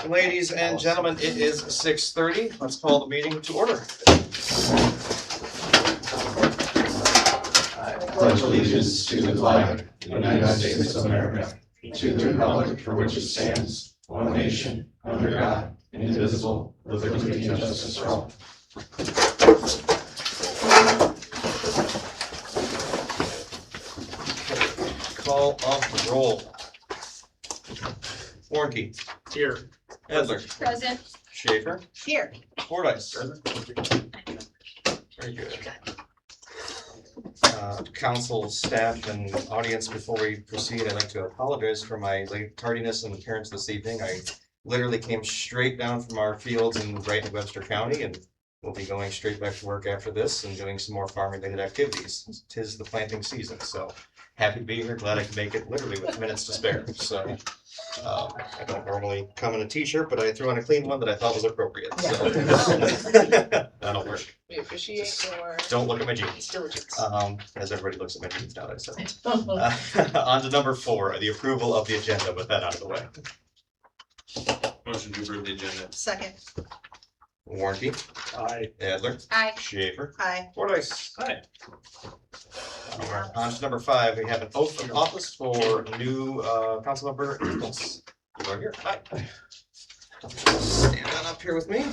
Ladies and gentlemen, it is 6:30. Let's call the meeting to order. I pledge allegiance to the flag of the United States of America, to the republic for which it stands, one nation, under God, indivisible, with liberty and justice for all. Call of roll. Warnke. Here. Edler. Present. Schaefer. Here. Fordyce. Very good. Council, staff, and audience, before we proceed, I'd like to apologize for my late tardiness and appearance this evening. I literally came straight down from our fields in Drey, Webster County, and we'll be going straight back to work after this and doing some more farm-related activities. 'Tis the planting season, so happy to be here. Glad I could make it literally with minutes to spare. So I don't normally come in a t-shirt, but I threw on a clean one that I thought was appropriate. So that'll work. We appreciate your Don't look at my jeans. diligence. As everybody looks at my jeans nowadays. So. On to number 4, the approval of the agenda. With that out of the way. Motion to approve the agenda. Second. Warnke. Aye. Adler. Aye. Schaefer. Aye. Fordyce. Aye. On to number 5, we have an oath of office for new council member Nichols. You are here. Hi. Stand on up here with me.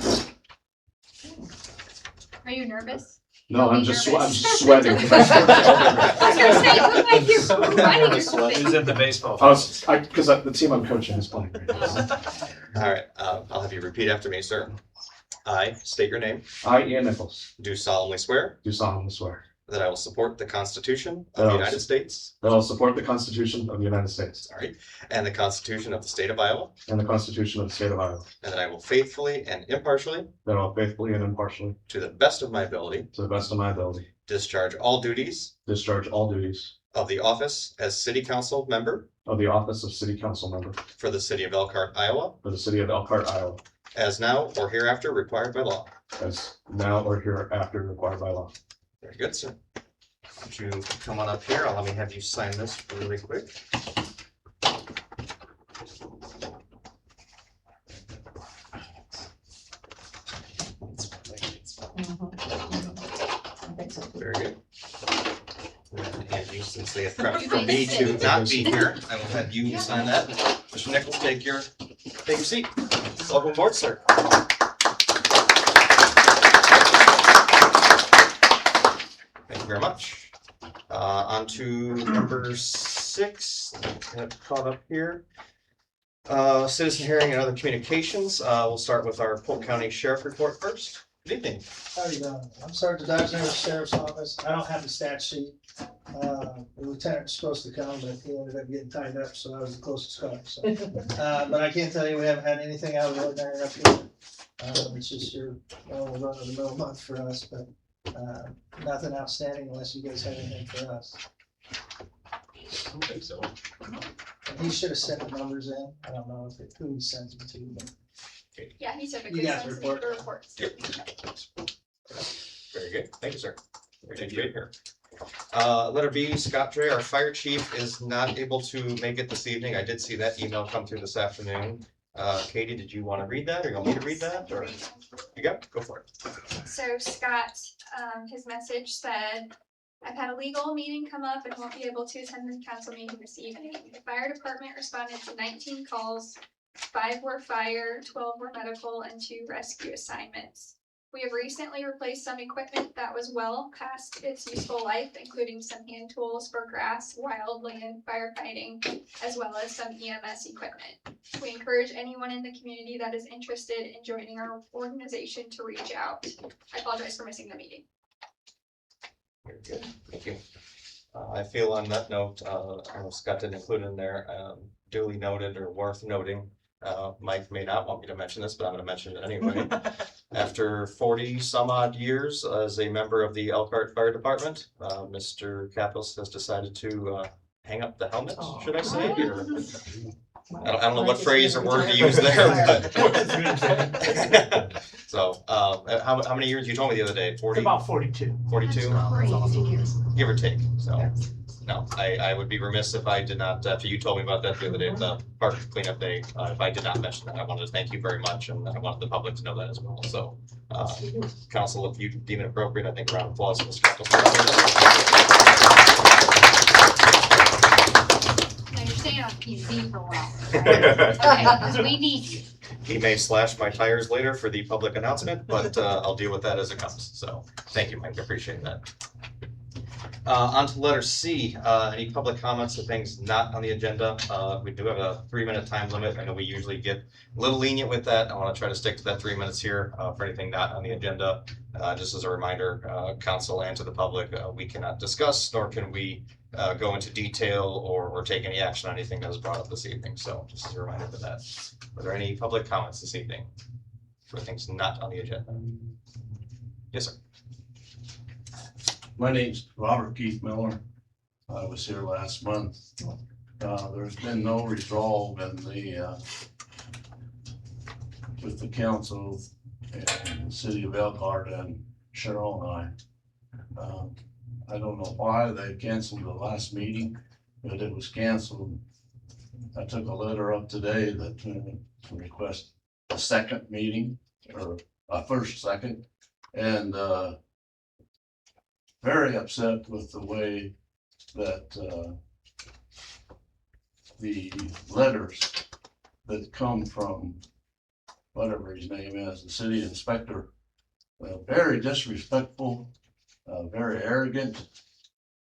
Are you nervous? No, I'm Be just nervous. sweating. I was gonna say, it looked like you were running or something. Who's at the baseball? Because the team I'm coaching is playing right now. All right, I'll have you repeat after me, sir. I state your name. I, Ian Nichols, Do solemnly swear do solemnly swear that I will support the Constitution of the United States. that I will support the Constitution of the United States All right, and the Constitution of the State of Iowa, and the Constitution of the State of Iowa, and that I will faithfully and impartially, that I will faithfully and impartially, to the best of my ability, to the best of my ability, discharge all duties discharge all duties of the office as City Council member of the office of City Council Member for the City of Elkhart, Iowa, for the City of Elkhart, Iowa, as now or hereafter required by law. as now or hereafter required by law. Very good, sir. Would you come on up here? Let me have you sign this really quick. Very good. And you, since they have prepped for me to not be here, I will have you sign that. Mr. Nichols, take your seat. Welcome aboard, sir. Thank you very much. On to number 6. Got caught up here. Citizen hearing and other communications. We'll start with our Polk County Sheriff report first. Good evening. How you doing? I'm Sergeant Dodger, Sheriff's Office. I don't have the stat sheet. The lieutenant was supposed to come, but he ended up getting tied up, so I was the closest car. So, but I can't tell you we haven't had anything out of the ordinary up here. It's just your normal run of the mill month for us, but nothing outstanding unless you guys have anything for us. I don't think so. And he should have sent the numbers in. I don't know who he sends them to, but Yeah, he typically You guys sends report. the reports. Very good. Thank you, sir. Thank you. Here. Letter B, Scott Drey, our fire chief, is not able to make it this evening. I did see that email come through this afternoon. Katie, did you want to read that, or you want me to read that, or you got it? Go for it. So Scott, his message said, I've had a legal meeting come up and won't be able to attend the council meeting this evening. The fire department responded to 19 calls, 5 were fire, 12 were medical, and 2 rescue assignments. We have recently replaced some equipment that was well past its useful life, including some hand tools for grass, wildland firefighting, as well as some EMS equipment. We encourage anyone in the community that is interested in joining our organization to reach out. I apologize for missing the meeting. Very good. Thank you. I feel on that note, I know Scott didn't include in there, duly noted or worth noting. Mike may not want me to mention this, but I'm going to mention it anyway. After 40 some odd years as a member of the Elkhart Fire Department, Mr. Kapos has decided to hang up the helmet, should I say? Or I don't know what phrase or word to use there, but. So, how many years, you told me the other day, 40? About 42. 42? Crazy. Give or take, so. No, I would be remiss if I did not, after you told me about that the other day, the park cleanup day, if I did not mention that. I wanted to thank you very much, and I wanted the public to know that as well, so. Council, if you deem it appropriate, I think a round of applause for Mr. Nichols. Now you're staying on PC for a while, right? Okay, because we need you. He may slash my tires later for the public announcement, but I'll deal with that as it comes. So thank you, Mike. I appreciate that. On to letter C, any public comments or things not on the agenda? We do have a 3-minute time limit. I know we usually get a little lenient with that. I want to try to stick to that 3 minutes here for anything not on the agenda. Just as a reminder, council and to the public, we cannot discuss, nor can we go into detail or take any action on anything that was brought up this evening. So just as a reminder for that. Are there any public comments this evening for things not on the agenda? Yes, sir. My name's Robert Keith Miller. I was here last month. There's been no resolve in the, with the council and the city of Elkhart and Cheryl and I. I don't know why they canceled the last meeting, but it was canceled. I took a letter up today that to request a second meeting or a second, and very upset with the way that the letters that come from whatever his name is, the city inspector, very disrespectful, very arrogant,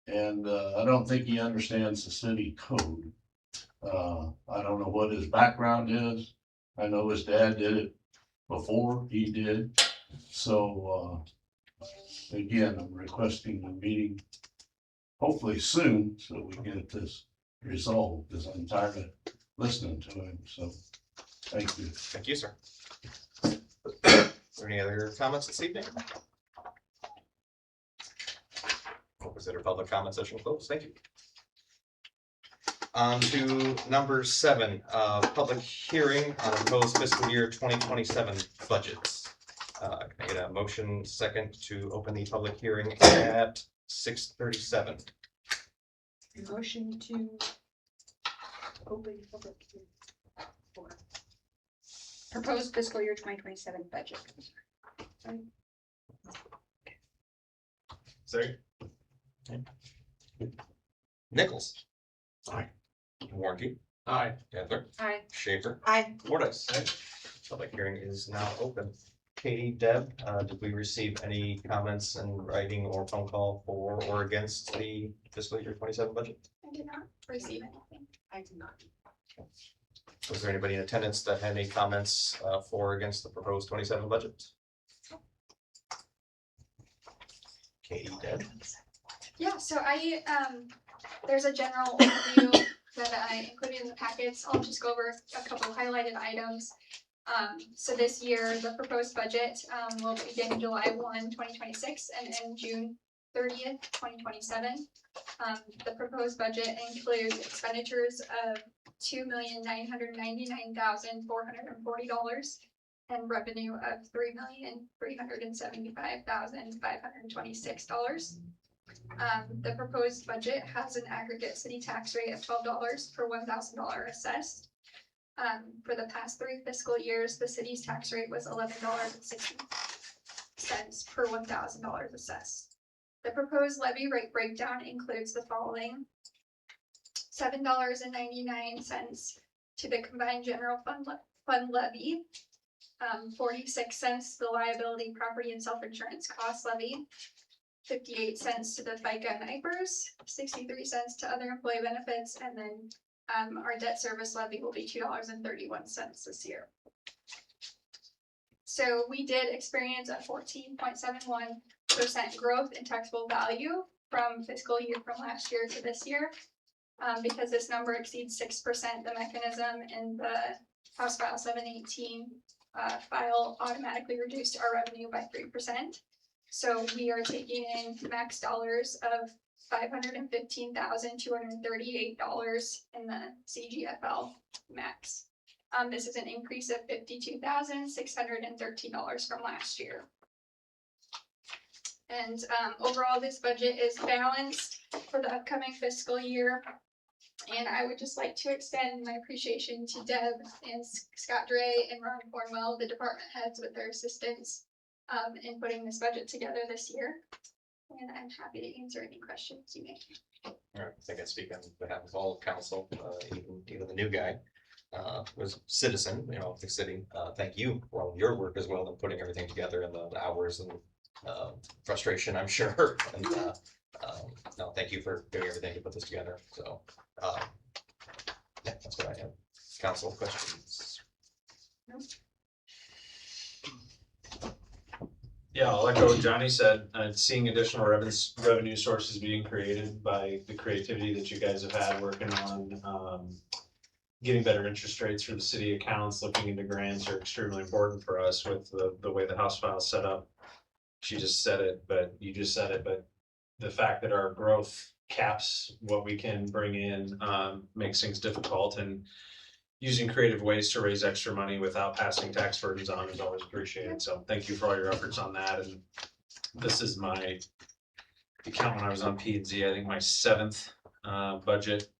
and I don't think he understands the city code. I don't know what his background is. I know his dad did it before he did. So again, I'm requesting a meeting hopefully soon so we get this resolved, because I'm tired of listening to him. So thank you. Thank you, sir. Are there any other comments this evening? We'll consider public comment session closed. Thank you. On to number 7, public hearing on proposed fiscal year 2027 budgets. Can I get a motion second to open the public hearing at 6:37? Motion to open public hearing for proposed fiscal year 2027 budget. Sorry. Nichols. Aye. Warnke. Aye. Edler. Aye. Schaefer. Aye. Fordice. Public hearing is now open. Katie, Deb, did we receive any comments in writing or phone call for or against the fiscal year 27 budget? I did not receive anything. I did not. Was there anybody in attendance that had any comments for or against the proposed 27 budget? Katie, Deb. Yeah, so there's a general overview that I included in the packets. I'll just go over a couple highlighted items. So this year, the proposed budget will begin July 1, 2026 and end June 30th, 2027. The proposed budget includes expenditures of $2,999,440 and revenue of $3,375,526. The proposed budget has an aggregate city tax rate of $12 per $1,000 assessed. For the past 3 fiscal years, the city's tax rate was $11.60 per $1,000 assessed. The proposed levy rate breakdown includes the following: $7.99 to the combined general fund levy, 46 cents to the liability, property, and self-insurance cost levy, 58 cents to the FICA and IPERS, 63 cents to other employee benefits, and then our debt service levy will be $2.31 this year. So we did experience a 14.71% growth in taxable value from last year to this year. Because this number exceeds 6%, the mechanism in the House File 718 file automatically reduced our revenue by 3%. So we are taking in max dollars of $515,238 in the CGFL max. This is an increase of $52,613 from last year. And overall, this budget is balanced for the upcoming fiscal year. And I would just like to extend my appreciation to Deb and Scott Drey and Ron Cornwell, the department heads, with their assistance in putting this budget together this year. And I'm happy to answer any questions you may have. All right, I think I speak on behalf of all of council, even the new guy, was citizen, of the city. Thank you for all of your work as well in putting everything together and the hours and frustration, I'm sure. And no, thank you for doing everything to put this together. So, yeah, that's what I have. Council questions? Yeah, I'll echo what Johnny said. Seeing additional revenue sources being created by the creativity that you guys have had working on getting better interest rates for the city accounts, looking into grants are extremely important for us with the way the House file is set up. She just said it, but you just said it, but the fact that our growth caps what we can bring in makes things difficult, and using creative ways to raise extra money without passing tax burdens on is always appreciated. So thank you for all your efforts on that. And this is my account when I was on P&Z, I think my 7th budget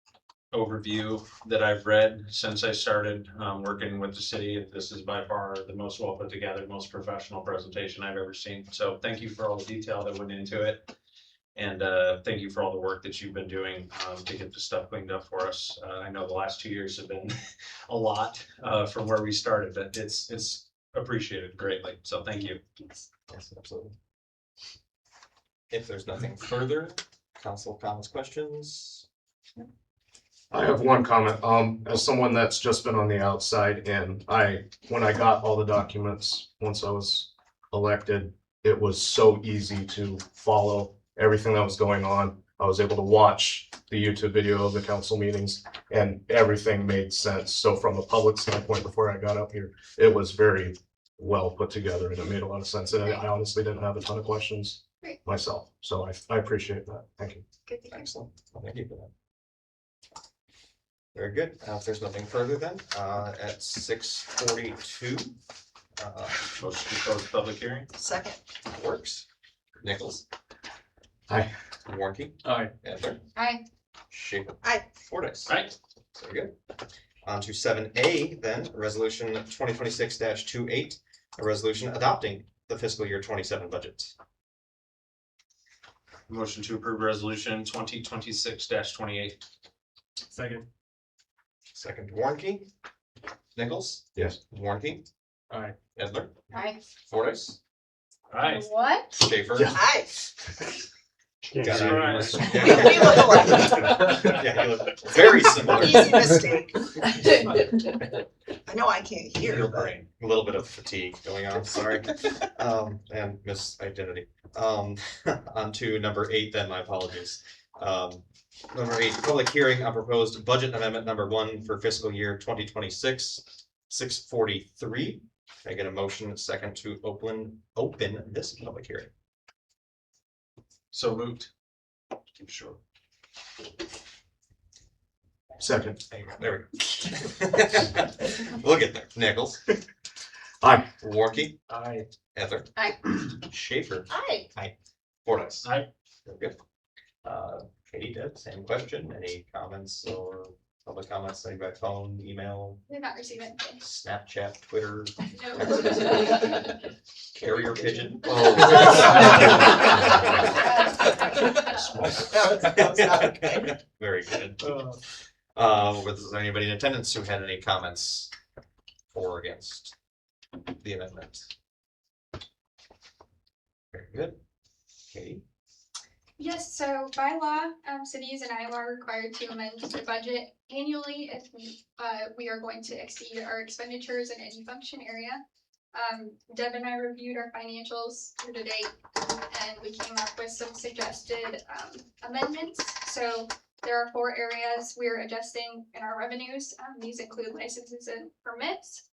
overview that I've read since I started working with the city. This is by far the most well put together, most professional presentation I've ever seen. So thank you for all the detail that went into it. And thank you for all the work that you've been doing to get this stuff cleaned up for us. I know the last 2 years have been a lot from where we started, but it's appreciated greatly. So thank you. Yes, absolutely. If there's nothing further, council comments, questions? I have one comment, as someone that's just been on the outside, and when I got all the documents, once I was elected, it was so easy to follow everything that was going on. I was able to watch the YouTube video of the council meetings and everything made sense. So from a public standpoint, before I got up here, it was very well put together and it made a lot of sense. And I honestly didn't have a ton of questions myself. So I appreciate that. Thank you. Good to hear. Excellent. Well, thank you for that. Very good. If there's nothing further then, at 6:42, Motion to close public hearing. Second. works. Nichols. Aye. Warnke. Aye. Adler. Aye. Schaefer. Aye. Fordice. Aye. Very good. On to 7A then, resolution 2026-28, a resolution adopting the fiscal year 27 budget. Motion to approve resolution 2026-28. Second. Second, Warnke. Nichols. Yes. Warnke. Aye. Adler. Aye. Fordice. Aye. What? Schaefer. Aye. Got Surprise. it. We look alike. Yeah, you look very similar. Easy mistake. I know I can't hear, Your but brain, a little bit of fatigue going on, sorry. And misidentity. On to number 8 then, my apologies. Number 8, public hearing on proposed budget amendment number 1 for fiscal year 2026, 643. Can I get a motion second to open this public hearing? So moved. Keep short. Second. There we go. We'll get there. Nichols. Aye. Warnke. Aye. Heather. Aye. Schaefer. Aye. Fordice. Aye. Very good. Katie, Deb, same question. Any comments or public comments, like by phone, email, Did not receive anything. Snapchat, Twitter, No. carrier pigeon? Very good. Was there anybody in attendance who had any comments for or against the amendment? Very good. Katie? Yes, so by law, cities in Iowa are required to amend their budget annually if we are going to exceed our expenditures in any function area. Deb and I reviewed our financials year to date, and we came up with some suggested amendments. So there are 4 areas we're adjusting in our revenues. These include licenses and permits,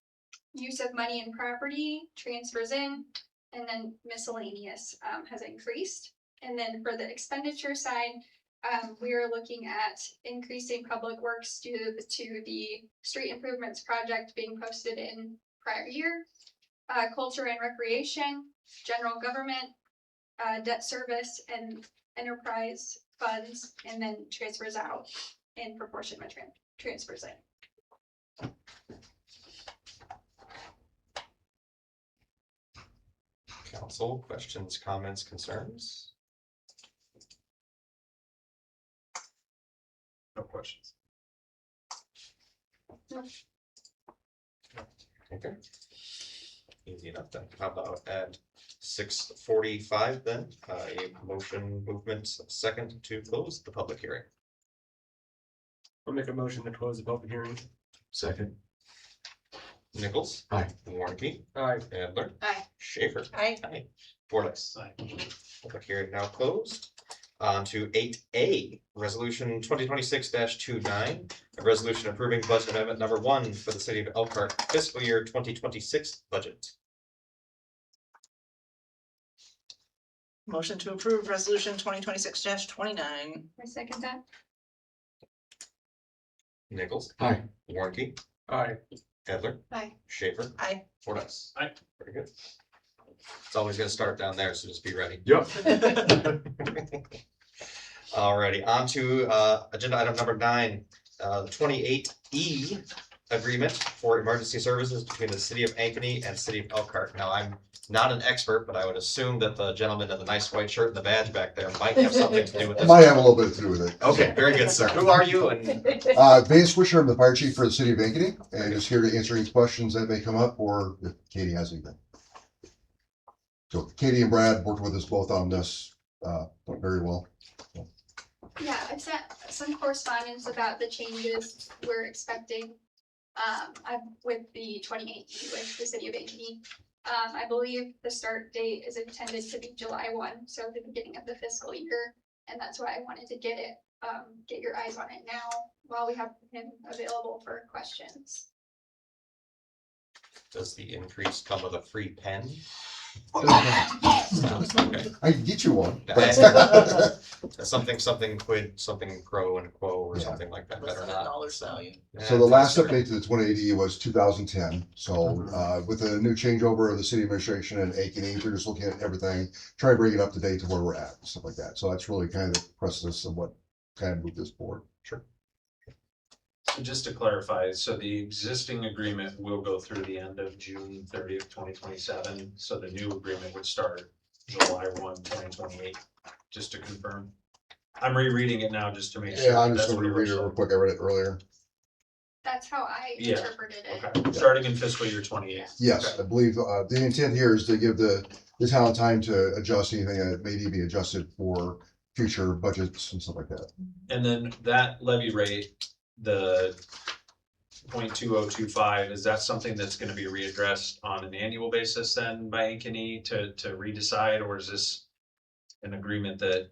use of money and property, transfers in, and then miscellaneous has increased. And then for the expenditure side, We are looking at increasing public works due to the street improvements project being posted in prior year. Culture and recreation, general government, debt service and enterprise funds, and then transfers out in proportion with transfers in. Council, questions, comments, concerns? No questions. Okay. Easy enough then. How about at 6:45 then, a motion movement second to close the public hearing? I'll make a motion to close the public hearing. Second. Nichols? Aye. Warnke? Aye. Adler? Aye. Schaefer? Aye. Aye. Fordice? Aye. Public hearing now closed. On to 8A, Resolution 2026-29, a resolution approving budget amendment number 1 for the city of Elkhart fiscal year 2026 budget. Motion to approve resolution 2026-29. I second that. Nichols? Aye. Warnke? Aye. Adler? Aye. Schaefer? Aye. Fordice? Aye. Very good. It's always gonna start down there, so just be ready. Yep. Alrighty, on to agenda item number 9, the 28E agreement for emergency services between the city of Ankeny and city of Elkhart. Now, I'm not an expert, but I would assume that the gentleman in the nice white shirt and the badge back there might have something to do with It this. might have a little bit to do with it. Okay, very good, sir. Who are you? And Van Swisher, I'm the fire chief for the city of Ankeny, and just here to answer any questions that may come up, or if Katie has anything. So Katie and Brad worked with us both on this, went very well. Yeah, I sent some correspondence about the changes we're expecting. With the 28E with the city of Ankeny. I believe the start date is intended to be July 1, so the beginning of the fiscal year. And that's why I wanted to get it, get your eyes on it now while we have him available for questions. does the increase come with a free pen? I Okay. can get you one. Something quid, something pro and quo or Yeah. something like that, Less better than not. $1 value. So the last update to the 2080 was 2010. So with the new changeover of the city administration and Ankeny, we're just looking at everything, try to bring it up to date to where we're at, stuff like that. So that's really kind of the process of what kind of moved this forward. So just to clarify, so the existing agreement will go through the end of June 30th, 2027. So the new agreement would start July 1, 2028, just to confirm. I'm rereading it now just to make sure. Yeah, I'm just that's gonna what read it real quick. I read it earlier. That's how I Yeah. interpreted it. Okay, starting in fiscal year 28. Yes, I believe, the intent here is to give the town time to adjust anything that may need to be adjusted for future budgets and stuff like that. And then that levy rate, the 0.2025, is that something that's gonna be readdressed on an annual basis then by Ankeny to redecide, or is this an agreement that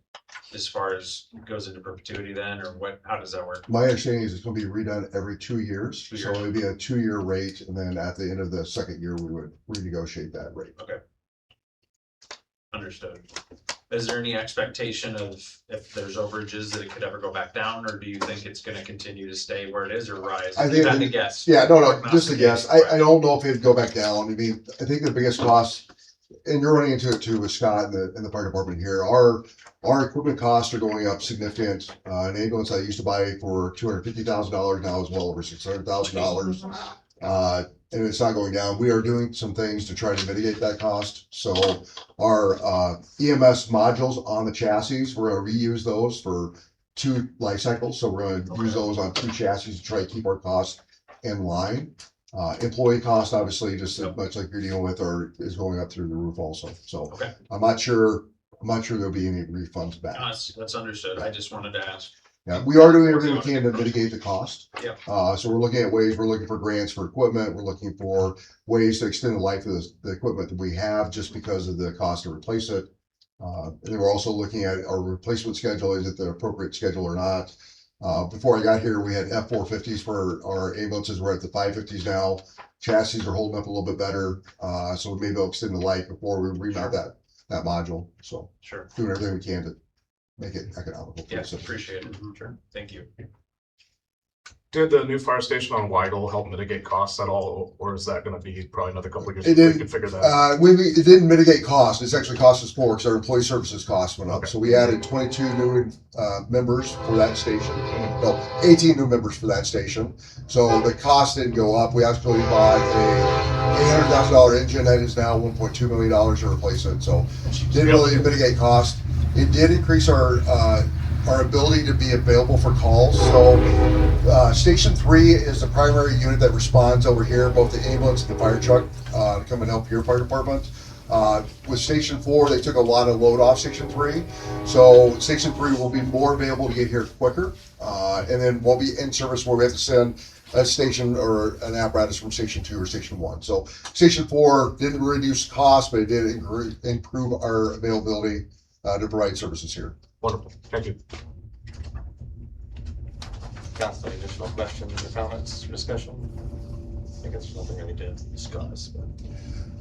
as far as goes into perpetuity then, or what, how does that work? My understanding is it's gonna be redone every 2 years, 2 so years. it'd be a 2-year rate, and then at the end of the second year, we would renegotiate that rate. Understood. Is there any expectation of if there's overages that it could ever go back down, or do you think it's gonna continue to stay where it is or rise? I If think you had to it- guess. Yeah, no, Not just a the guess. case, I don't know if it'd go back down. I mean, I think the biggest cost, and you're running into it too with Scott and the fire department here, our equipment costs are going up significant. An ambulance I used to buy for $250,000 now is well over $600,000. And it's not going down. We are doing some things to try to mitigate that cost. So our EMS modules on the chassis, we're gonna reuse those for 2 life cycles. So we're gonna use those on 2 chassis to try to keep our costs in line. Employee cost, obviously, just as much like you're dealing with, is going up through the roof also. So Okay, I'm not sure there'll be any refunds back. that's understood. I just wanted to ask. Yeah, we are doing everything we can to mitigate the cost. Yeah. So we're looking at ways, we're looking for grants for equipment, we're looking for ways to extend the life of the equipment that we have just because of the cost to replace it. And then we're also looking at our replacement schedule, is it the appropriate schedule or not? Before I got here, we had F-450s for our ambulances, we're at the 550s now. Chassis are holding up a little bit better, so maybe they'll extend the life before we remount that module, so Sure. doing everything we can make it economical. for the Yes, citizens. appreciate it. Sure. Thank you. Did the new fire station on Weigel help mitigate costs at all, or is that gonna be probably another couple of years It before we did. can figure that out? It didn't mitigate costs. It's actually cost us more because our employee services costs went up. Okay. So we added 22 new members for that station. No, 18 new members for that station. So the cost didn't go up. We actually bought a $800,000 engine that is now $1.2 million to replace it. So didn't really mitigate cost. It did increase our ability to be available for calls. So Station 3 is the primary unit that responds over here, both the ambulance and the fire truck to come and help your fire department. With Station 4, they took a lot of load off Station 3. So Station 3 will be more available to get here quicker. And then we'll be in service where we have to send a station or an apparatus from Station 2 or Station 1. So Station 4 didn't reduce cost, but it did improve our availability to provide services here. Wonderful, thank you. Council, any additional questions or comments or discussion? I guess there's nothing really to discuss, but.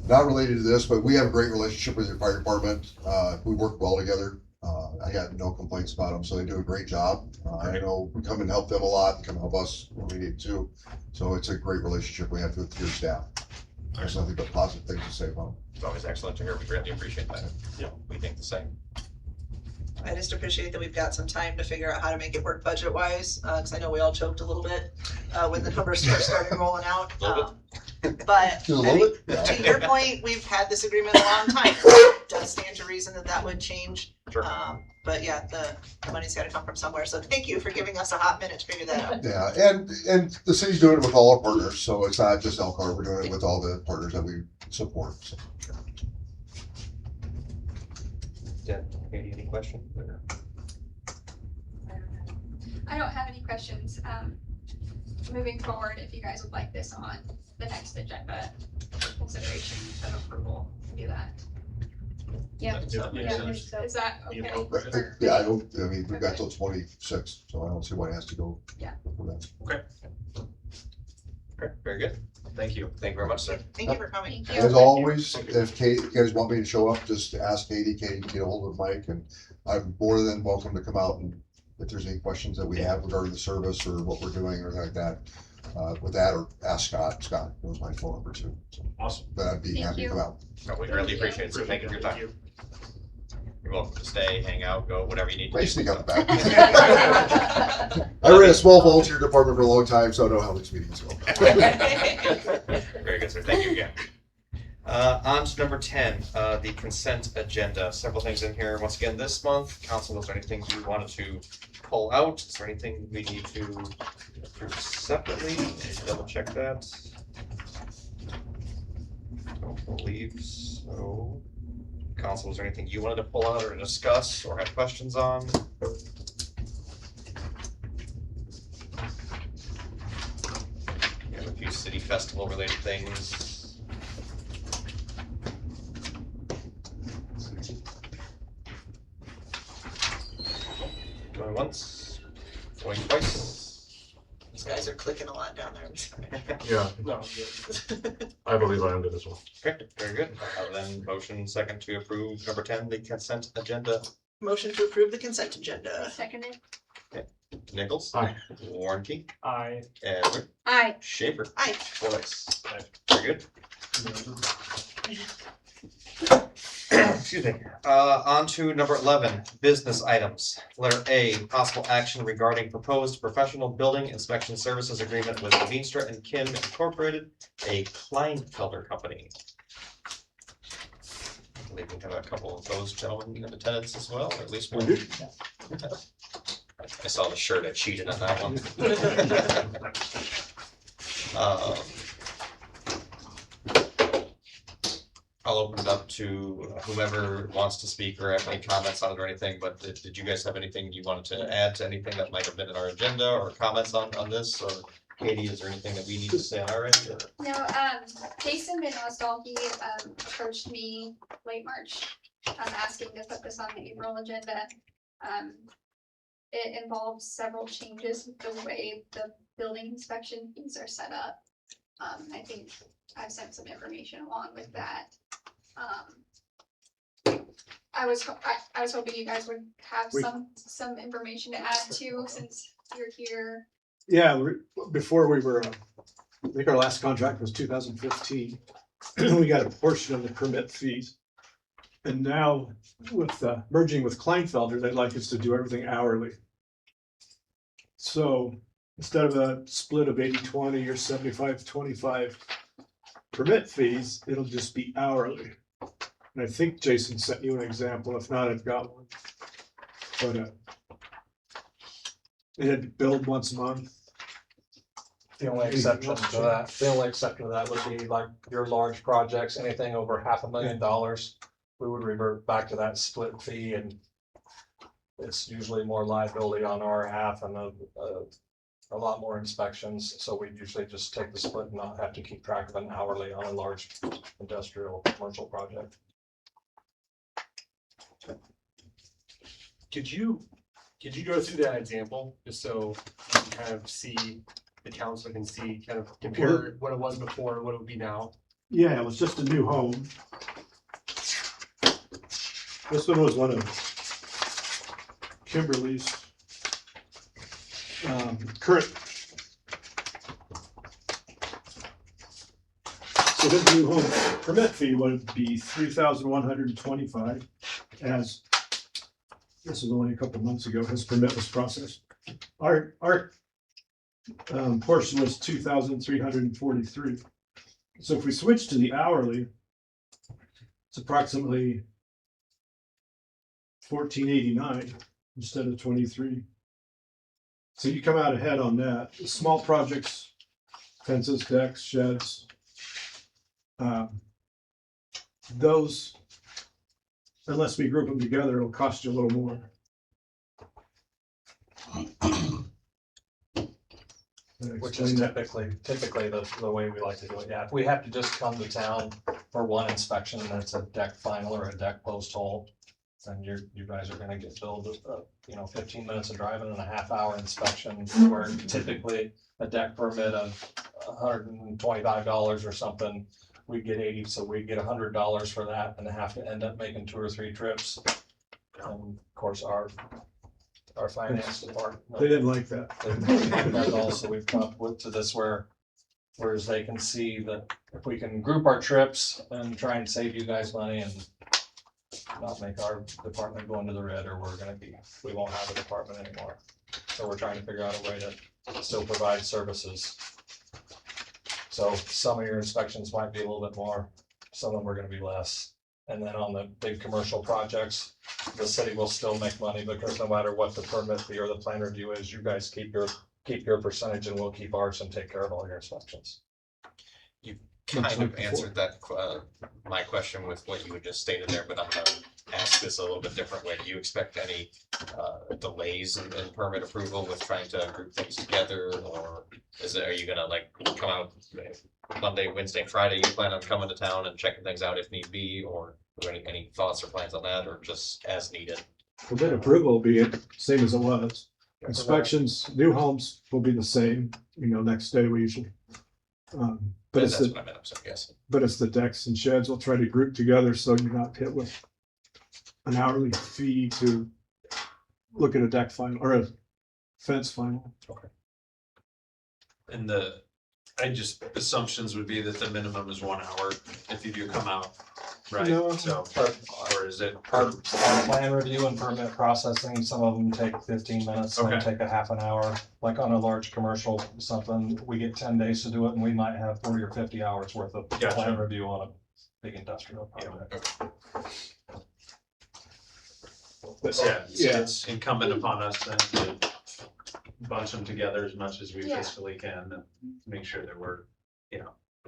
Not related to this, but we have a great relationship with your fire department. We work well together. I got no complaints about them, so they do a great job. I know we come and help them a lot, they come help us when we need to. So it's a great relationship we have with your staff. There's nothing but positive things to say about them. It's always excellent to hear. We greatly appreciate that. Yeah, we think the same. I just appreciate that we've got some time to figure out how to make it work budget wise, because I know we all choked a little bit when the numbers started rolling out. But Just a I little mean, bit? to your point, we've had this agreement a long time. It does stand to reason that that would change. Sure. But yeah, the money's got to come from somewhere. So thank you for giving us a hot minute to figure that out. Yeah, and the city's doing it with all our partners, so it's not just Elkhart, we're doing it with all the partners that we support. So. Yeah, Katie, any questions? I don't have any questions. Moving forward, if you guys would like this on the next agenda for consideration of approval, do that. Yeah. Yeah. Is that okay? Yeah, I mean, we've got till 26, so I don't see why it has to go. Yeah. before that. Okay, very good. Thank you. Thank you very much, sir. Thank you for coming. Thank you. As always, if you guys want me to show up, just ask Katie. Katie can get a hold of Mike, and I'm more than welcome to come out and if there's any questions that we have regarding the service or what we're doing or anything like that, with that, or ask Scott. Scott knows my phone number too. So, Awesome. but I'd be Thank happy you. to come out. No, we really appreciate it, sir. Thank you for your time. You're welcome to stay, hang out, go, whatever you need to I do. sneak out the back. I ran a small volunteer department for a long time, so I know how these meetings go. Very good, sir. Thank you again. On to number 10, the consent agenda. Several things in here. Once again, this month, council, was there anything you wanted to pull out? Is there anything we need to approve separately? Double check that. Don't believe so. Council, was there anything you wanted to pull out or discuss or have questions on? We have a few city festival related things. Going once, going twice. These guys are clicking a lot down there. I'm sorry. Yeah, No, I believe I am good as well. Okay, very good. Then motion second to approve number 10, the consent agenda. Motion to approve the consent agenda. Seconded. Nichols. Aye. Warranty. I. Edward. Aye. Schaefer. Aye. Voice. Aye. Very good. Excuse me. On to number 11, business items. Letter A, possible action regarding proposed professional building inspection services agreement with Veenstra and Kim Incorporated, a Kleinfelder company. I believe we have a couple of those gentlemen in attendance as well, or at least one. I saw the shirt, I cheated on that one. I'll open it up to whomever wants to speak or have any comments on it or anything, but did you guys have anything you wanted to add to anything that might have been in our agenda or comments on this? Or Katie, is there anything that we need to say on our end? Or? No, Jason Van Nostalgie approached me late March, asking to put this on the April agenda. It involves several changes with the way the building inspection fees are set up. I think I've sent some information along with that. I was hoping you guys would have We- some information to add to, since you're here. Yeah, before we were, I think our last contract was 2015. We got a portion of the permit fees. And now with merging with Kleinfelder, they'd like us to do everything hourly. So instead of a split of 80-20 or 75-25 permit fees, it'll just be hourly. And I think Jason sent you an example. If not, I've got one. But it had billed once a month. The only exception to that would be like your large projects, anything over $500,000, we would revert back to that split fee, and it's usually more liability on our half and a lot more inspections, so we usually just take the split and not have to keep track of an hourly on a large industrial commercial project. Could you go through that example, just so you can kind of see, the council can see, kind of compare what it was before and what it would be now? Yeah, it was just a new home. This one was one of Kimberly's current. So his new home permit fee would be $3,125, as this was only a couple months ago, his permit was processed. Our portion was $2,343. So if we switch to the hourly, it's approximately $1,489 instead of 23. So you come out ahead on that. The small projects, fences, decks, sheds, those, unless we group them together, it'll cost you a little more. Which is typically the way we like to do it. Yeah, if we have to just come to town for one inspection and it's a deck final or a deck post hole, then you guys are gonna get billed, 15 minutes of driving and a half-hour inspection, where typically a deck permit of $125 or something, we get 80, so we get $100 for that and have to end up making 2 or 3 trips. And of course, our finance department. They didn't like that. And also, we've come up with to this whereas they can see that if we can group our trips and try and save you guys money and not make our department go into the red, or we won't have a department anymore. So we're trying to figure out a way to still provide services. So some of your inspections might be a little bit more, some of them are gonna be less. And then on the big commercial projects, the city will still make money, because no matter what the permit fee or the plan review is, you guys keep your percentage and we'll keep ours and take care of all your inspections. Kind of answered that, my question with what you had just stated there, but I'm gonna ask this a little bit different way. Do you expect any delays in permit approval with trying to group things together, or are you gonna like come out Monday, Wednesday, Friday? You plan on coming to town and checking things out if need be, or any thoughts or plans on that, or just as needed? Permit approval will be the same as it was. Inspections, new homes will be the same, next day we usually. But That's what I meant, I'm sorry, yes. But it's the decks and sheds we'll try to group together, so you're not hit with an hourly fee to look at a deck final or a fence final. Okay. And assumptions would be that the minimum is 1 hour if you do come out, right? No. So, or is it? Our plan review and permit processing, some of them take 15 minutes, some Okay. take a half an hour. Like on a large commercial, something, we get 10 days to do it, and we might have 40 or 50 hours worth of Gotcha. plan review on a big industrial project. But Yeah, it's incumbent upon us then to bunch them together as much as we Yeah. fiscally can and make sure that we're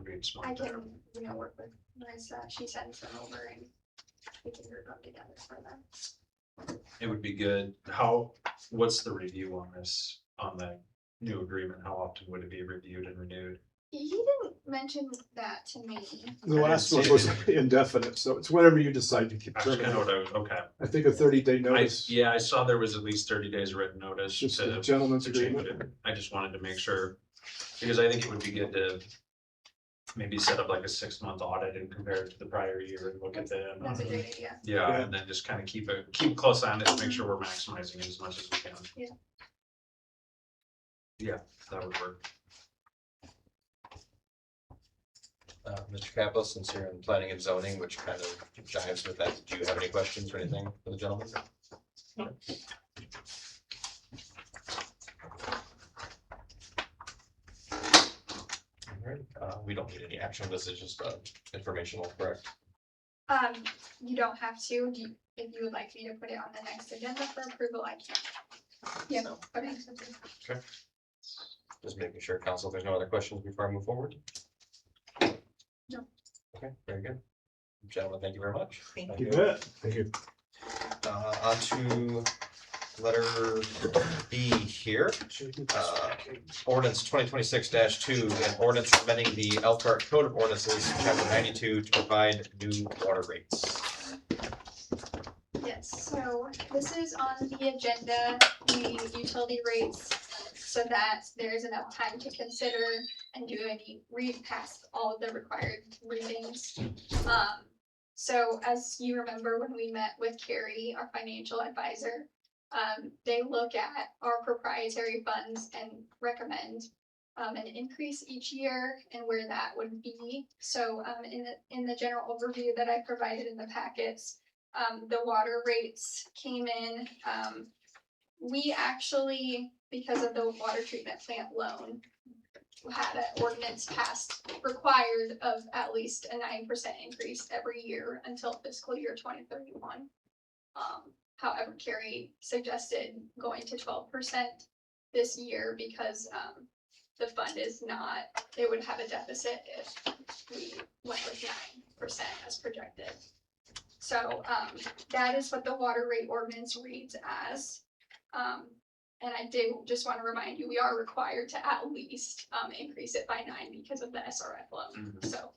being smart. I can, work with Marissa, she sends them over and we can group them together for them. It would be good. What's the review on this, on the new agreement? How often would it be reviewed and renewed? He didn't mention that to me. the last one was indefinite, so it's whenever you decide to keep That's kind of terminating. what okay. I think a 30-day notice. I saw there was at least 30 days written notice Just a to gentleman's change agreement. it. I just wanted to make sure, because I think it would be good to maybe set up like a 6-month audit and compare it to the prior year and look at the. That's a great idea. Yeah, and then just kind of keep a close eye on it to make sure we're maximizing it as much as we can. Yeah. Yeah, that would work. Mr. Capel, since you're in planning and zoning, which kind of jives with that, do you have any questions or anything for the gentleman? No. Alright, we don't need any action, this is just informational, correct? You don't have to, if you would like me to put it on the next agenda for approval, I can. Yeah, okay. Just making sure, council, there's no other questions before I move forward? No. Okay, very good. Gentlemen, thank you very much. Thank You bet. Thank you. On to letter B here. Ordinance 2026-2, an ordinance amending the Elkhart Code of Ordinances, chapter 92, to provide new water rates. Yes, so this is on the agenda, the utility rates, so that there's enough time to consider and do any read past all of the required readings. So as you remember, when we met with Carrie, our financial advisor, they look at our proprietary funds and recommend an increase each year and where that would be. So in the general overview that I provided in the packets, the water rates came in. We actually, because of the water treatment plant loan, had an ordinance passed required of at least a 9% increase every year until fiscal year 2031. However, Carrie suggested going to 12% this year because the fund is not, it would have a deficit if we went with 9% as projected. So that is what the water rate ordinance reads as. And I do just want to remind you, we are required to at least increase it by 9 because of the SRF loan, so.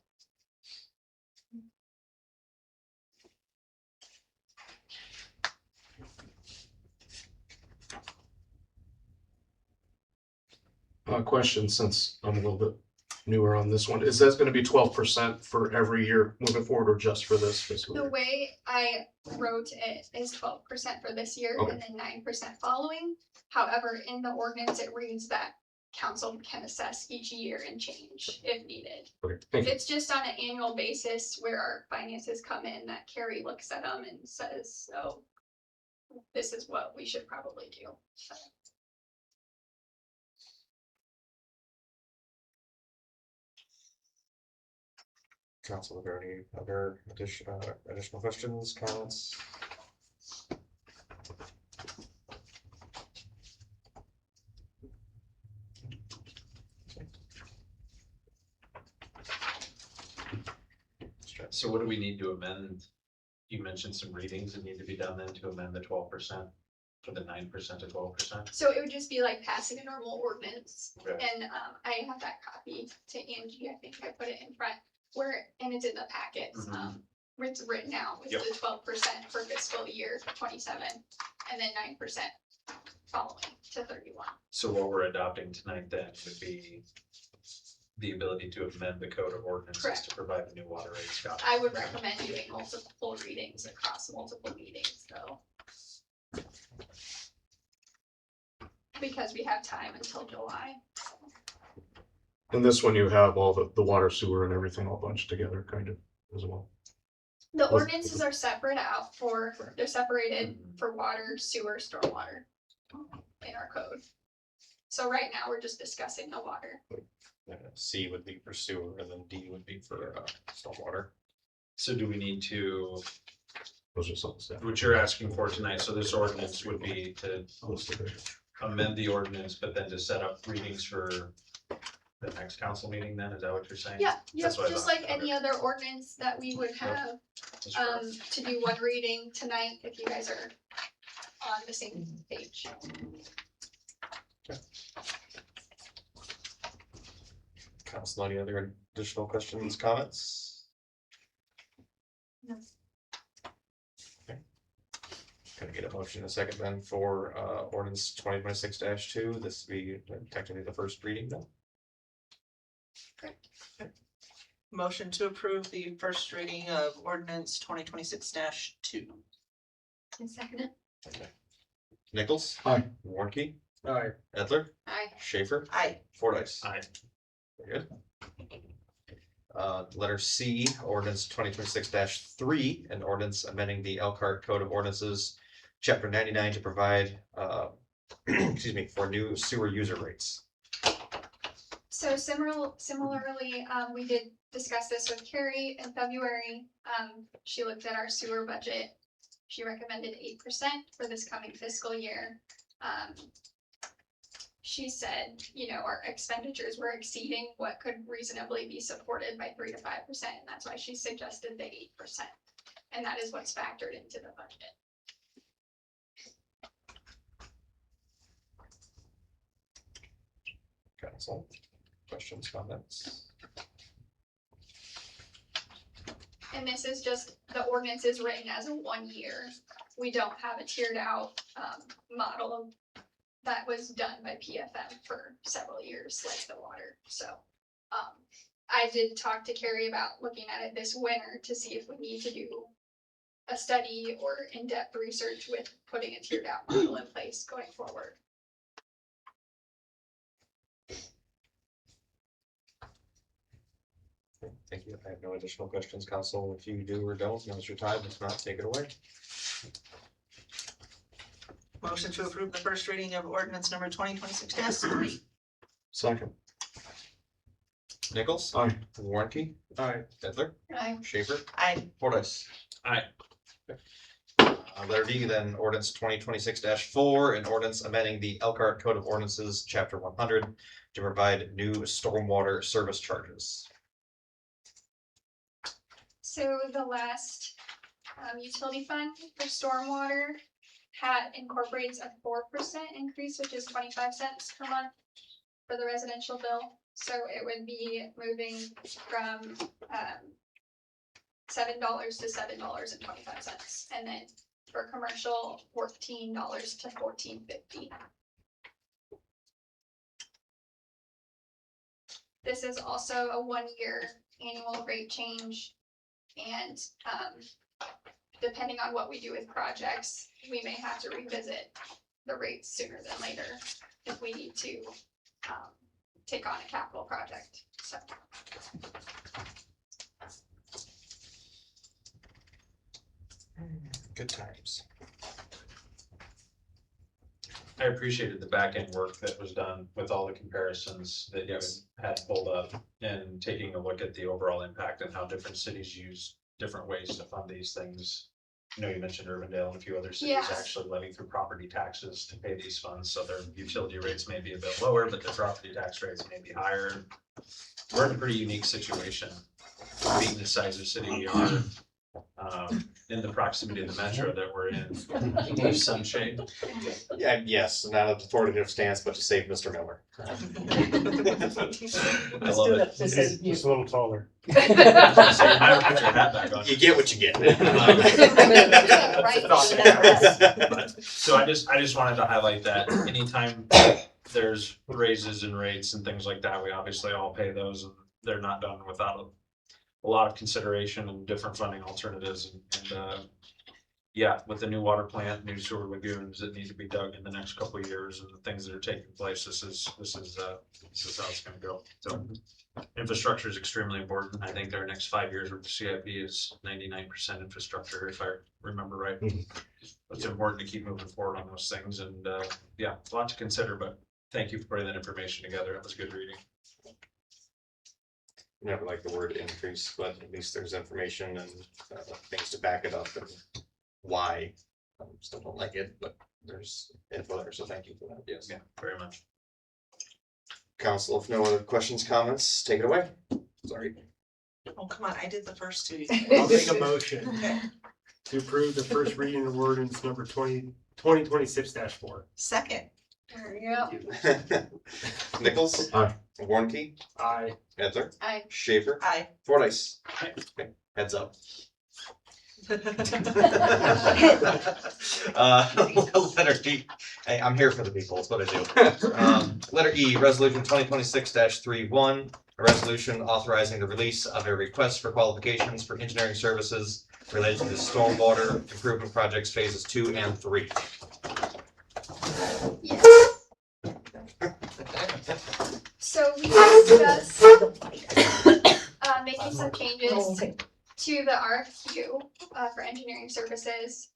Question, since I'm a little bit newer on this one, is that gonna be 12% for every year moving forward, or just for this fiscal The year? way I wrote it is 12% for this year Okay. and then 9% following. However, in the ordinance, it reads that council can assess each year and change if needed. Okay, thank you. It's just on an annual basis where our finances come in that Carrie looks at them and says, oh, this is what we should probably do. So, Council, are there any other additional questions, comments? So what do we need to amend? You mentioned some readings that need to be done then to amend the 12% for the 9% to 12%. So it would just be like passing a normal ordinance. Okay. And I have that copy to Angie. I think I put it in front and it's in the packets. Where it's written out with Yep. the 12% for fiscal year 27 and then 9% following to 31. So what we're adopting tonight then would be the ability to amend the code of ordinances Correct. to provide the new water rates. Got it. I would recommend doing multiple readings across multiple meetings though. Because we have time until July. And this one, you have all the water, sewer, and everything all bunched together, kind of, as well. The ordinances are separate out they're separated for water, sewer, stormwater in our code. So right now, we're just discussing the water. C would be for sewer, and then D would be for stormwater. So do we need to, Those are some stuff. what you're asking for tonight, so this ordinance would be to Most of it. amend the ordinance, but then to set up readings for the next council meeting then, is that what you're saying? Yeah, That's what I just thought. like any other ordinance that we would have, That's correct. to do one reading tonight if you guys are on the same page. Council, any other additional questions, comments? No. Okay. Can I get a motion in a second then for ordinance 2026-2? This would be technically the first reading then. Correct. Motion to approve the first reading of ordinance 2026-2. And second it. Nichols? Aye. Warnke? Aye. Edler? Aye. Schaefer? Aye. Fordice? Aye. Very good. Letter C, ordinance 2026-3, an ordinance amending the Elkhart Code of Ordinances, chapter 99 to provide, excuse me, for new sewer user rates. So similarly, we did discuss this with Carrie in February. She looked at our sewer budget. She recommended 8% for this coming fiscal year. She said, you know, our expenditures were exceeding what could reasonably be supported by 3 to 5%, and that's why she suggested the 8%. And that is what's factored into the budget. Council, questions, comments? And this is just, the ordinance is written as a 1 year. We don't have a tiered out model that was done by PFM for several years, like the water. So I did talk to Carrie about looking at it this winter to see if we need to do a study or in-depth research with putting a tiered out model in place going forward. Thank you. I have no additional questions, council. If you do or don't, now's your time. If not, take it away. Motion to approve the first reading of ordinance number 2026-3. Second. Nichols? Aye. Warnke? Aye. Edler? Aye. Schaefer? Aye. Fordice? Aye. Letter D, then ordinance 2026-4, an ordinance amending the Elkhart Code of Ordinances, chapter 100, to provide new stormwater service charges. So the last utility fund for stormwater incorporates a 4% increase, which is 25 cents per month for the residential bill. So it would be moving from $7 to $7.25, and then for commercial, $14 to $14.50. This is also a 1-year annual rate change, and depending on what we do with projects, we may have to revisit the rates sooner than later if we need to take on a capital project. So Good times. I appreciated the back end work that was done with all the comparisons that you had pulled up and taking a look at the overall impact and how different cities use different ways to fund these things. I know you mentioned Urbandale and a few other cities Yes. actually levying through property taxes to pay these funds, so their utility rates may be a bit lower, but their property tax rates may be higher. We're in a pretty unique situation, being the size of city we are, in the proximity of the metro that we're in, sunshade. Yeah, yes, not an authoritative stance, but to save Mr. Miller. I love it. Just a little taller. So you never put your hat back on. You get what you get. So I just wanted to highlight that anytime there's raises and rates and things like that, we obviously all pay those, and they're not done without a lot of consideration and different funding alternatives, and yeah, with the new water plant, new sewer lagoons that need to be dug in the next couple of years and the things that are taking place, this is how it's gonna go. So infrastructure is extremely important. I think our next 5 years with the CIP is 99% infrastructure, if I remember right. It's important to keep moving forward on those things, and yeah, a lot to consider, but thank you for putting that information together. It was good reading. Never like the word increase, but at least there's information and things to back it up and why. Still don't like it, but there's info there, so thank you for that. Yes. Yeah, very much. Council, if no other questions, comments, take it away. Sorry. Oh, come on, I did the first two. I'll make a motion Okay. to approve the first reading of ordinance number 2026-4. Second. There you go. Nichols? Aye. Warnke? Aye. Edler? Aye. Schaefer? Aye. Fordice? Okay, heads up. Letter E, hey, I'm here for the people, that's what I do. Letter E, resolution 2026-31, a resolution authorizing the release of a request for qualifications for engineering services related to the stormwater improvement projects phases 2 and 3. Yes. So we discussed making some changes to the RFQ for engineering services.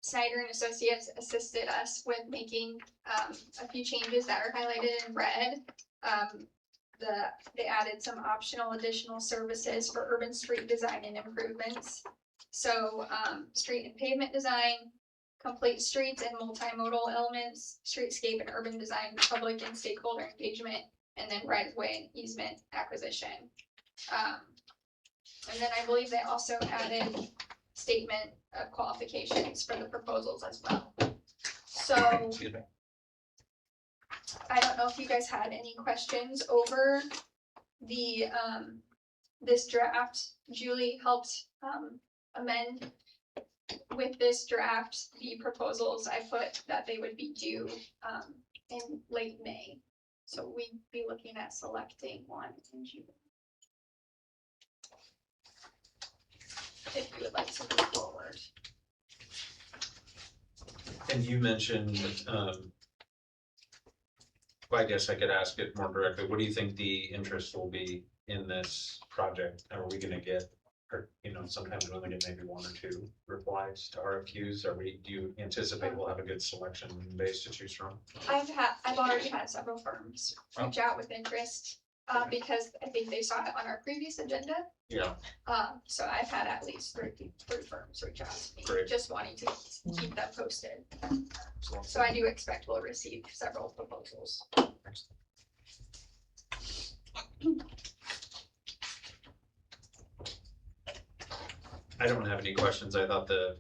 Snyder and Associates assisted us with making a few changes that are highlighted in red. They added some optional additional services for urban street design and improvements. So street and pavement design, complete streets and multimodal elements, streetscape and urban design, public and stakeholder engagement, and then right of way and easement acquisition. And then I believe they also added statement of qualifications for the proposals as well. So Excuse me. I don't know if you guys had any questions over the this draft. Julie helped amend with this draft the proposals. I put that they would be due in late May. So we'd be looking at selecting one in June. If you would like to move forward. And you mentioned, well, I guess I could ask it more directly. What do you think the interest will be in this project? Are we gonna get, or, sometimes we only get maybe 1 or 2 replies to RFQs? Do you anticipate we'll have a good selection base to choose from? I've already had several firms reach out with interest, because I think they saw it on our previous agenda. Yeah. So I've had at least three firms reach out to me, Great. just wanting to keep them posted. So I do expect we'll receive several proposals. I don't have any questions. I thought the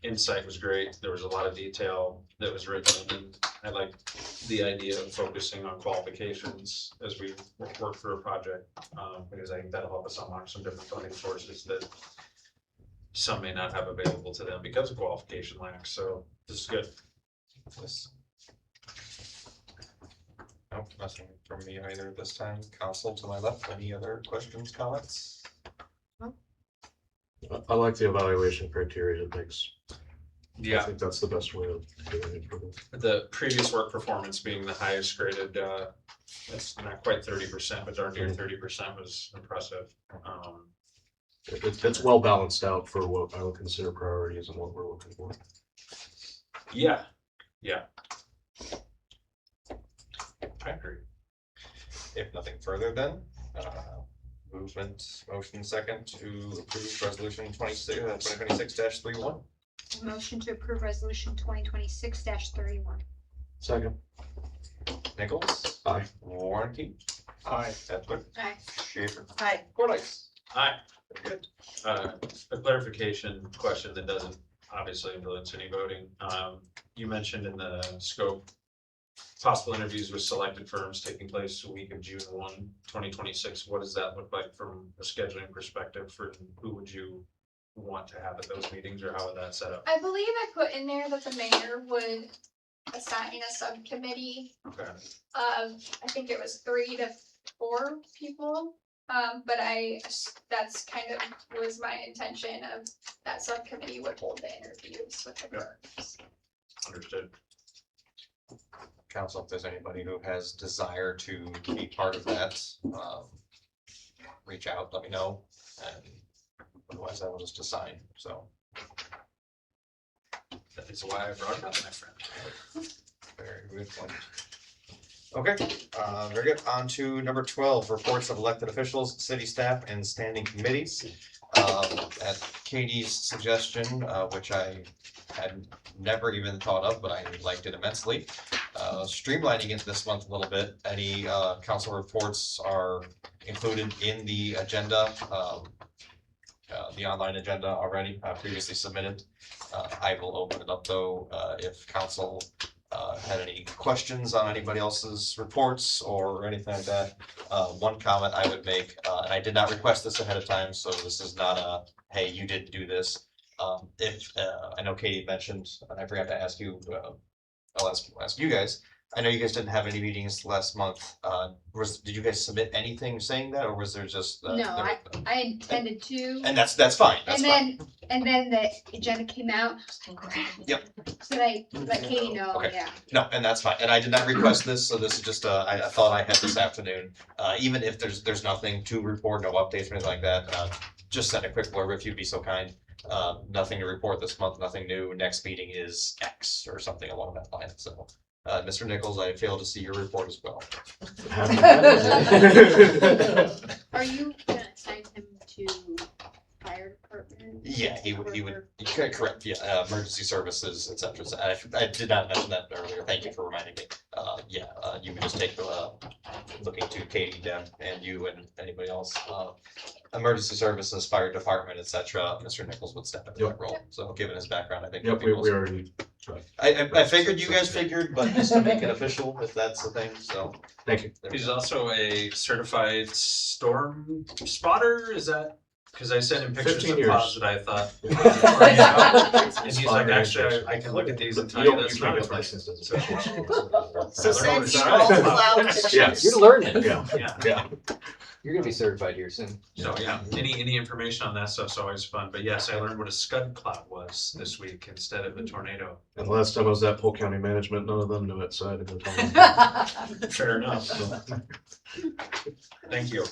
insight was great. There was a lot of detail that was written, and I like the idea of focusing on qualifications as we work through a project, because I think that'll help us unlock some different funding sources that some may not have available to them because of qualification lack. So this is good. Yes. Nope, nothing from me either this time. Council to my left, any other questions, comments? I like the evaluation criteria it makes. I Yeah, think that's the best way of doing it for them. the previous work performance being the highest graded, that's not quite 30%, but darn near 30% was impressive. It's well balanced out for what I would consider priorities and what we're looking for. Yeah. I agree. If nothing further then, motion second to approve resolution 2026-31. Motion to approve resolution 2026-31. Second. Nichols? Aye. Warranty? Aye. Edward? Aye. Schaefer? Hi. Fordice? Aye. Very good. A clarification question that doesn't obviously influence any voting. You mentioned in the scope, possible interviews with selected firms taking place the week of June 1, 2026. What does that look like from a scheduling perspective? For who would you want to have at those meetings, or how would that set up? I believe I put in there that the mayor would assign a subcommittee Okay. of, I think it was 3 to 4 people. But that's kind of was my intention of that subcommittee would hold the interviews with the firms. Understood. Council, if there's anybody who has desire to be part of that, reach out, let me know, and otherwise I will just assign, so. That is why I brought it up, my friend. Very good point. Okay, very good. On to number 12, reports of elected officials, city staff, and standing committees. At Katie's suggestion, which I had never even thought of, but I liked it immensely. Streamlining it this month a little bit. Any council reports are included in the agenda, the online agenda already, previously submitted. I will open it up though, if council had any questions on anybody else's reports or anything like that. One comment I would make, and I did not request this ahead of time, so this is not a hey, you did do this. If, I know Katie mentioned, and I forgot to ask you, I'll ask you guys. I know you guys didn't have any meetings last month. Did you guys submit anything saying that, or was there just? No, I intended to. And that's fine, that's fine. And then the agenda came out. Yep. So I let Katie know, Okay. yeah. No, and that's fine, and I did not request this, so this is just, I thought I had this afternoon. Even if there's nothing to report, no updates or anything like that, just send a quick blurb if you'd be so kind. Nothing to report this month, nothing new, next meeting is X or something along that line, so. Mr. Nichols, I failed to see your report as well. Are you gonna assign him to fire department? Yeah, he would, correct, yeah, emergency services, et cetera. So I did not mention that earlier, thank you for reminding me. You would just take the, looking to Katie, Deb, and you and anybody else, emergency services, fire department, et cetera, Mr. Nichols would step into that role. So given his background, I think. Yep, we already. I figured you guys figured, but just to make it official, if that's the thing, so. Thank you. He's also a certified storm spotter, is that? Cause I sent him pictures 15 of years. pods that I thought. And he's like, actually, I can look at these and tell you that's not. licensed as So- So I send learned me all all this. cloud pictures. Yes. You're learning. Yeah, Yeah, yeah. You're gonna be certified here soon. so yeah, any information on that stuff's always fun, but yes, I learned what a scud cloud was this week instead of a tornado. And the last time I was at Polk County Management, none of them knew it, so I didn't tell Fair enough. Thank you.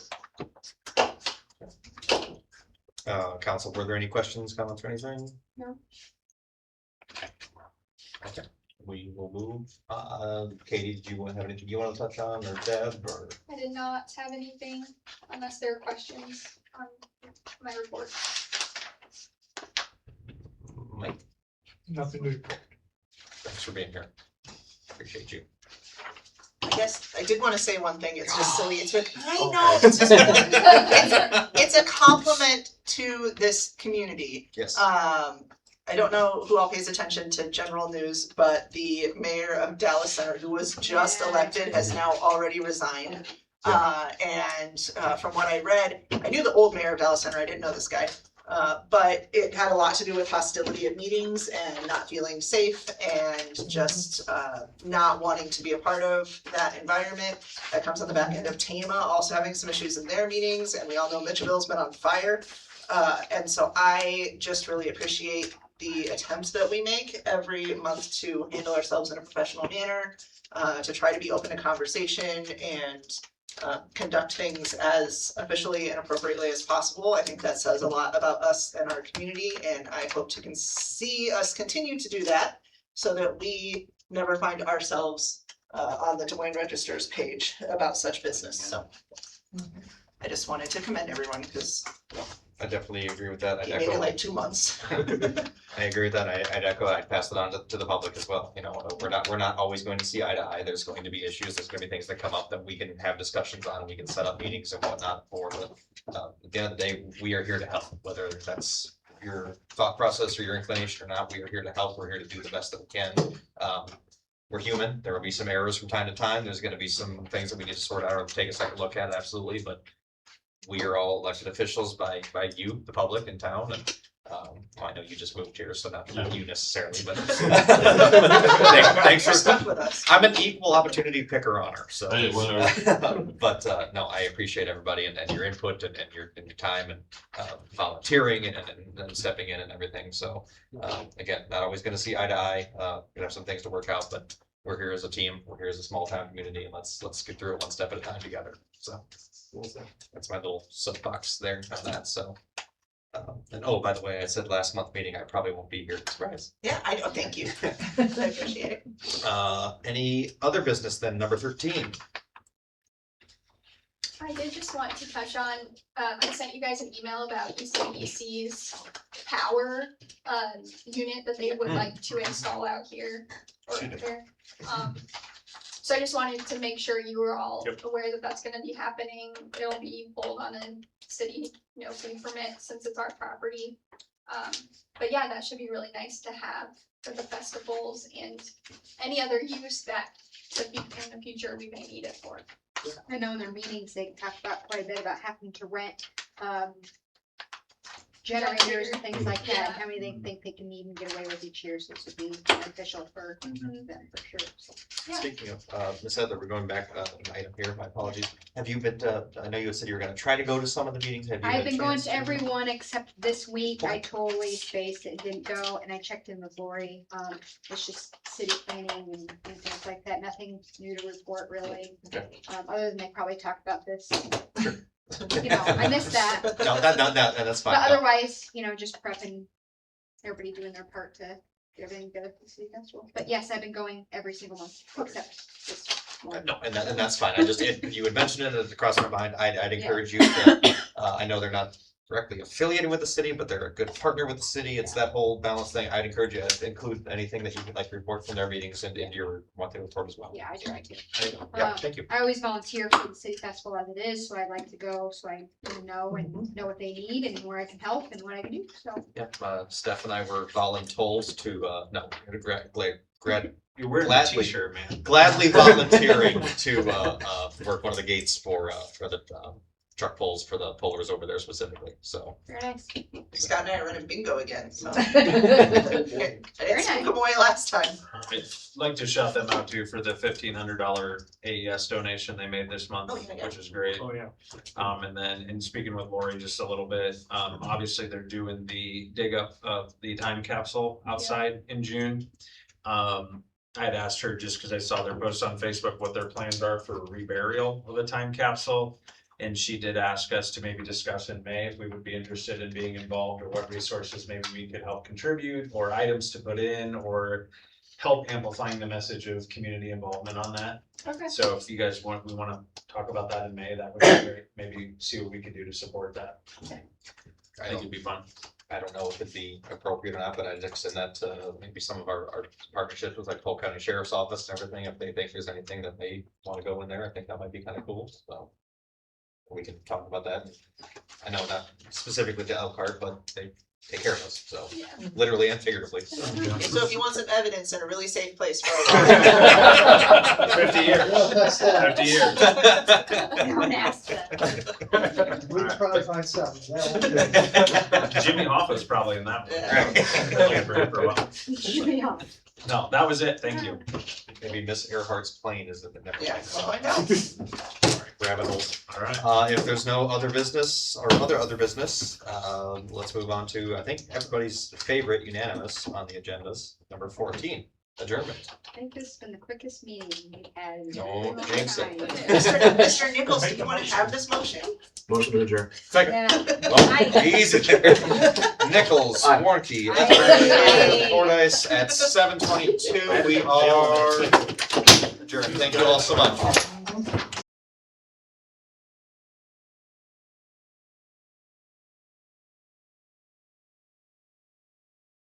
Council, were there any questions, comments, or anything? No. Okay, we will move. Katie, did you have anything you want to touch on, or Deb, or? I did not have anything unless there are questions on my report. Mike, Nothing new. thanks for being here. Appreciate you. I guess I did wanna say one thing, it's just silly, it's been, I know, it's just, it's a compliment to this community. Yes. I don't know who all pays attention to general news, but the mayor of Dallas Center, who was just elected, has now already resigned. From what I read, I knew the old mayor of Dallas Center, I didn't know this guy. But it had a lot to do with hostility at meetings and not feeling safe and just not wanting to be a part of that environment. That comes on the back end of Tama also having some issues in their meetings, and we all know Mitchellville's been on fire. And so I just really appreciate the attempts that we make every month to handle ourselves in a professional manner, to try to be open to conversation and conduct things as officially and appropriately as possible. I think that says a lot about us and our community, and I hope to see us continue to do that so that we never find ourselves on the Des Moines Register's page about such business, so. I just wanted to commend everyone because I definitely agree with that. I'd it made it echo, like 2 months. I agree with that. I'd echo, I'd pass it on to the public as well. You know, we're not always going to see eye to eye. There's going to be issues. There's going to be things that come up that we can have discussions on. We can set up meetings and whatnot for the, at the end of the day, we are here to help, whether that's your thought process or your inclination or not. We are here to help. We're here to do the best that we can. We're human. There will be some errors from time to time. There's going to be some things that we need to sort out or take a second look at, absolutely, but we are all elected officials by you, the public in town, and I know you just moved here, so not you necessarily, but thanks You're for stuck with us. I'm an equal opportunity picker honor, so. Hey, whatever. But no, I appreciate everybody and your input and your time and volunteering and stepping in and everything. So again, not always gonna see eye to eye. Gonna have some things to work out, but we're here as a team. We're here as a small town community, and let's get through it one step at a time together. So that's my little soapbox there on that. So. And oh, by the way, I said last month meeting, I probably won't be here. Surprise. Yeah, I know, thank you. I appreciate it. Any other business then? Number 13. I did just want to touch on, I sent you guys an email about ECBC's power unit that they would like to install out here or there. So I just wanted to make sure you were all aware that that's gonna be happening. It'll be pulled on a city, free permit since it's our property. But yeah, that should be really nice to have for the festivals and any other use that in the future we may need it for. I know in their meetings, they talked about quite a bit about having to rent, generators and things like that, how many they think they can even get away with each year, so this would be beneficial for them for sure. So, Yeah. Speaking of, Ms. Heather, we're going back, an item here, my apologies. Have you been to, I know you said you were gonna try to go to some of the meetings, have you had I've a been going chance to every one except this week. I totally spaced it, didn't go, and I checked in with Lori. It's just city planning and things like that. Nothing new to report really. Okay. Other than they probably talked about this. You know, I missed that. No, that's fine. But No. otherwise, you know, just prepping, everybody doing their part to get everything good at the city festival. But yes, I've been going every single month except this one. No, and that's fine. I just, if you had mentioned it at the cross my mind, I'd encourage you to, I know they're not directly affiliated with the city, but they're a good partner with the city. It's that whole balance thing. I'd encourage you to include anything that you would like to report from their meetings and into your monthly report as well. Yeah, I try to. Yeah, thank you. I always volunteer for the city festival as it is, so I like to go, so I know and know what they need and where I can help and what I can do, so. Yeah, Steph and I were voluntold to, You're wearing a Gladly. t-shirt, man. gladly volunteering to, work one of the gates for the, truck pulls for the pullers over there specifically, so. Very nice. Scott and I are running bingo again, so. I didn't sweep them away last time. I'd like to shout them out too for the $1,500 AES donation they made this month, Oh, yeah. which is great. Oh, yeah. And then in speaking with Lori just a little bit, obviously they're doing the dig up of the time capsule outside in June. I had asked her just because I saw their post on Facebook what their plans are for reburial of the time capsule. And she did ask us to maybe discuss in May if we would be interested in being involved or what resources maybe we could help contribute or items to put in or help amplifying the message of community involvement on that. Okay. So if you guys want, we want to talk about that in May, that would be great. Maybe see what we could do to support that. I think it'd be fun. I don't know if it'd be appropriate or not, but I'd extend that to maybe some of our partnerships with like Polk County Sheriff's Office and everything. If they think there's anything that they want to go in there, I think that might be kind of cool, so. We can talk about that. I know not specifically to Elkhart, but they take care of us, so literally and figuratively. So. So if you want some evidence in a really safe place for a while. 50 years. 50 years. Don't ask that. We can probably find something. Yeah. Jimmy Hoffa's probably in that one. Yeah. For a while. Yeah. No, that was it. Thank you. Maybe Miss Earhart's plane is at the next. Yeah, we'll find out. Rabbit holes. All right. If there's no other business or other business, let's move on to, I think, everybody's favorite unanimous on the agendas, number 14, adjournment. I think this has been the quickest meeting we've had. in a No, long jinx it. time. Mr. Nichols, do you want to have this motion? Motion to adjourn. Yeah. Oh, easy there. Nichols, Warnke, Aye. Fordyce at 7:22. We are adjourned. Thank you all so much.